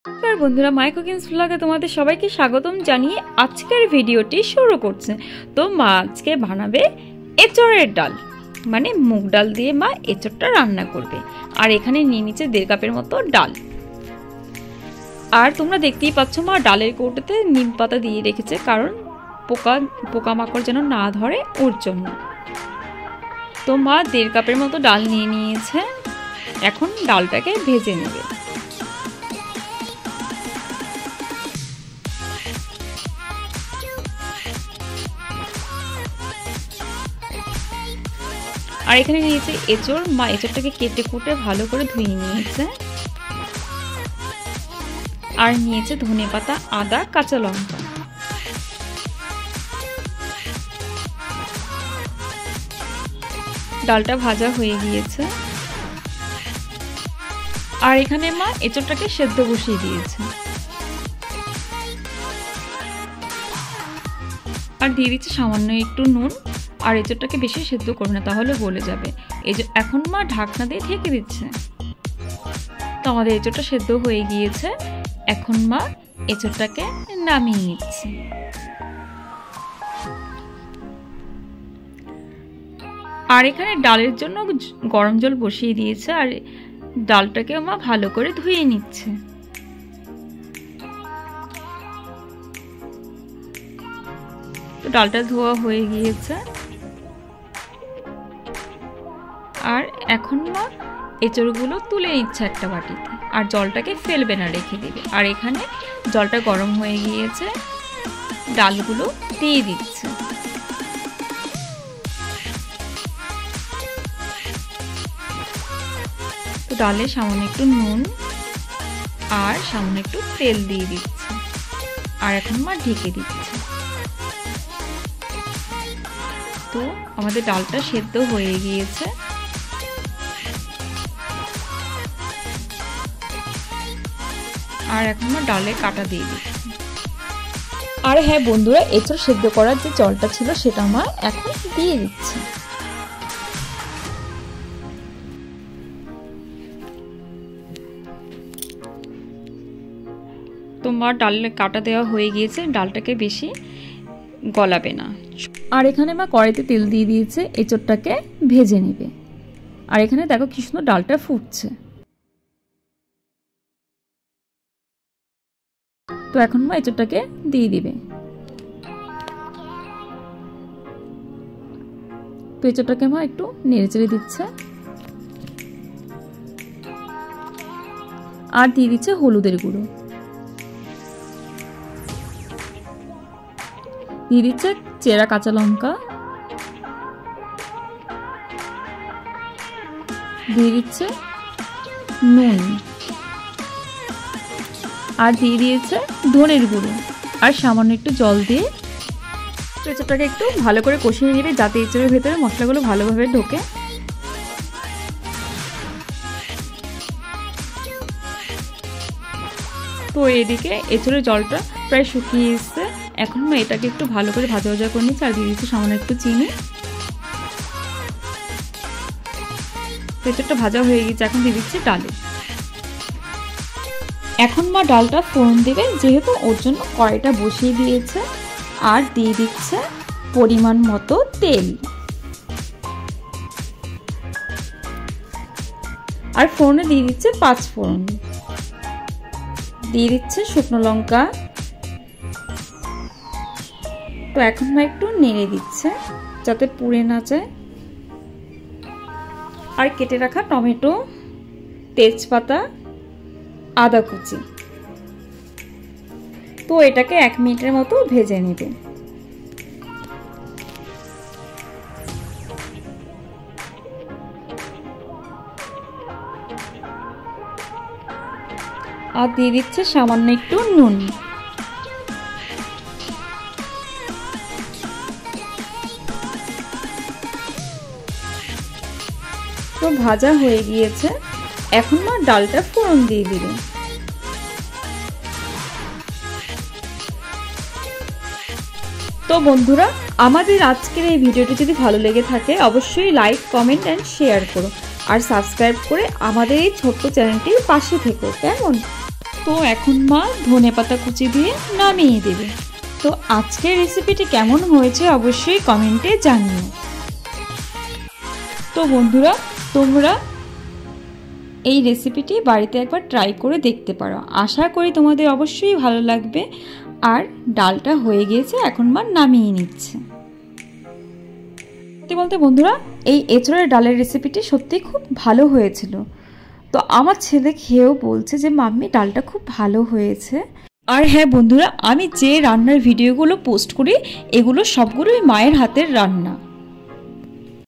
নমস্কার বন্ধুরা, মাই কুকিংস ব্লগে তোমাদের সবাইকে স্বাগতম জানিয়ে আজকের ভিডিওটি শুরু করছে। তো মা আজকে বানাবে এঁচড়ের ডাল, মানে মুগ ডাল দিয়ে মা এঁচড়টা রান্না করবে। আর এখানে নিয়ে নিচ্ছে 1.5 কাপের মতো ডাল। আর তোমরা দেখতেই পাচ্ছ মা ডালের কৌটোতে নিম পাতা দিয়ে রেখেছে, কারণ পোকামাকড় যেন না ধরে ওর জন্য। তো মা 1.5 কাপের মতো ডাল নিয়ে নিয়েছে। এখন ডালটাকে ভেজে নেবে। আর এখানে নিয়েছে এঁচড়। মা এঁচড়টাকে কেটে কুটে ভালো করে ধুয়ে নিয়েছে। আর নিয়েছে ধনেপাতা, আদা, কাঁচা লঙ্কা। ডালটা ভাজা হয়ে গিয়েছে। আর এখানে মা এঁচড়টাকে সেদ্ধ বসিয়ে দিয়েছে। আর দিয়ে দিচ্ছে সামান্য একটু নুন। আর এঁচড়টাকে বেশি সেদ্ধ করবে না, তাহলে গলে যাবে। এখন মা ঢাকনা দিয়ে ঢেকে দিচ্ছে। তো আমাদের এঁচড়টা সেদ্ধ হয়ে গিয়েছে। এখন মা এঁচড়টাকে নামিয়ে নিচ্ছে। আর এখানে ডালের জন্য গরম জল বসিয়ে দিয়েছে। আর ডালটাকে মা ভালো করে ধুয়ে নিচ্ছে। তো ডালটা ধোয়া হয়ে গিয়েছে। আর এখন মা এঁচড়গুলো তুলে নিচ্ছে একটা বাটিতে। আর জলটাকে ফেলবে না, রেখে দিবে। আর এখানে জলটা গরম হয়ে গিয়েছে, ডালগুলো দিয়ে দিচ্ছে। তো ডালে সামান্য একটু নুন আর সামান্য একটু তেল দিয়ে দিচ্ছে। আর এখন মা ঢেকে দিচ্ছে। তো আমাদের ডালটা সেদ্ধ হয়ে গিয়েছে। আর এখন মা ডালে কাটা দিয়ে দিচ্ছে। আর হ্যাঁ বন্ধুরা, এঁচড় সেদ্ধ করার যে জলটা ছিল সেটা মা এখন দিয়ে দিচ্ছে। তো মা ডালে কাটা দেওয়া হয়ে গিয়েছে, ডালটাকে বেশি গলাবে না। আর এখানে মা কড়াইতে তেল দিয়ে দিয়েছে, এঁচড়টাকে ভেজে নেবে। আর এখানে দেখো কি সুন্দর ডালটা ফুটছে। তো এখন মা এঁচড়টাকে দিয়ে দিবে। তো এঁচড়টাকে মা একটু নেড়েচেড়ে দিচ্ছে। আর দিয়ে দিচ্ছে হলুদের গুঁড়ো, দিয়ে দিচ্ছে চেরা কাঁচা লঙ্কা, দিয়ে দিচ্ছে নুন, আর দিয়ে দিয়েছে ধনের গুঁড়ো। আর সামান্য একটু জল দিয়ে এঁচড়টাকে একটু ভালো করে কষিয়ে নেবে, যাতে এঁচড়ের ভেতরে মশলাগুলো ভালোভাবে ঢোকে। তো এদিকে এঁচড়ের জলটা প্রায় শুকিয়ে এসছে। এখন মা এটাকে একটু ভালো করে ভাজা ভাজা করে নিচ্ছে। আর দিয়ে দিচ্ছে সামান্য একটু চিনি। এঁচড়টা ভাজা হয়ে গেছে। এখন দিয়ে দিচ্ছে ডালে। এখন মা ডালটা ফোড়ন দেবে, যেহেতু ওর জন্য কড়াইটা বসিয়ে দিয়েছে। আর দিয়ে দিচ্ছে পরিমাণ মতো তেল। আর ফোড়নে দিয়ে দিচ্ছে 5 ফোড়ন, দিয়ে দিচ্ছে শুকনো লঙ্কা। তো এখন মা একটু নেড়ে দিচ্ছে যাতে পুড়ে না যায়। আর কেটে রাখা টমেটো, তেজপাতা, আদা কুচি। তো এটাকে 1 মিনিটের মতো ভেজে নেবে। আর দিয়ে দিচ্ছে সামান্য একটু নুন। তো ভাজা হয়ে গিয়েছে। এখন মা ডালটা ফোড়ন দিয়ে দিবে। তো বন্ধুরা, আমাদের আজকের এই ভিডিওটি যদি ভালো লেগে থাকে অবশ্যই লাইক, কমেন্ট এন্ড শেয়ার করো। আর সাবস্ক্রাইব করে আমাদের এই ছোট্ট চ্যানেলটির পাশে থেকো, কেমন? তো এখন মা ধনেপাতা কুচি দিয়ে নামিয়ে দেবে। তো আজকের রেসিপিটি কেমন হয়েছে অবশ্যই কমেন্টে জানিও। তো বন্ধুরা, তোমরা এই রেসিপিটি বাড়িতে একবার ট্রাই করে দেখতে পারো, আশা করি তোমাদের অবশ্যই ভালো লাগবে। আর ডালটা হয়ে গিয়েছে, এখন মা নামিয়ে নিচ্ছে। সত্যি বলতে বন্ধুরা, এই এঁচোড়ের ডালের রেসিপিটি সত্যি খুব ভালো হয়েছিল। তো আমার ছেলে খেয়েও বলছে যে মাম্মি ডালটা খুব ভালো হয়েছে। আর হ্যাঁ বন্ধুরা, আমি যে রান্নার ভিডিওগুলো পোস্ট করি এগুলো সবগুলোই মায়ের হাতের রান্না।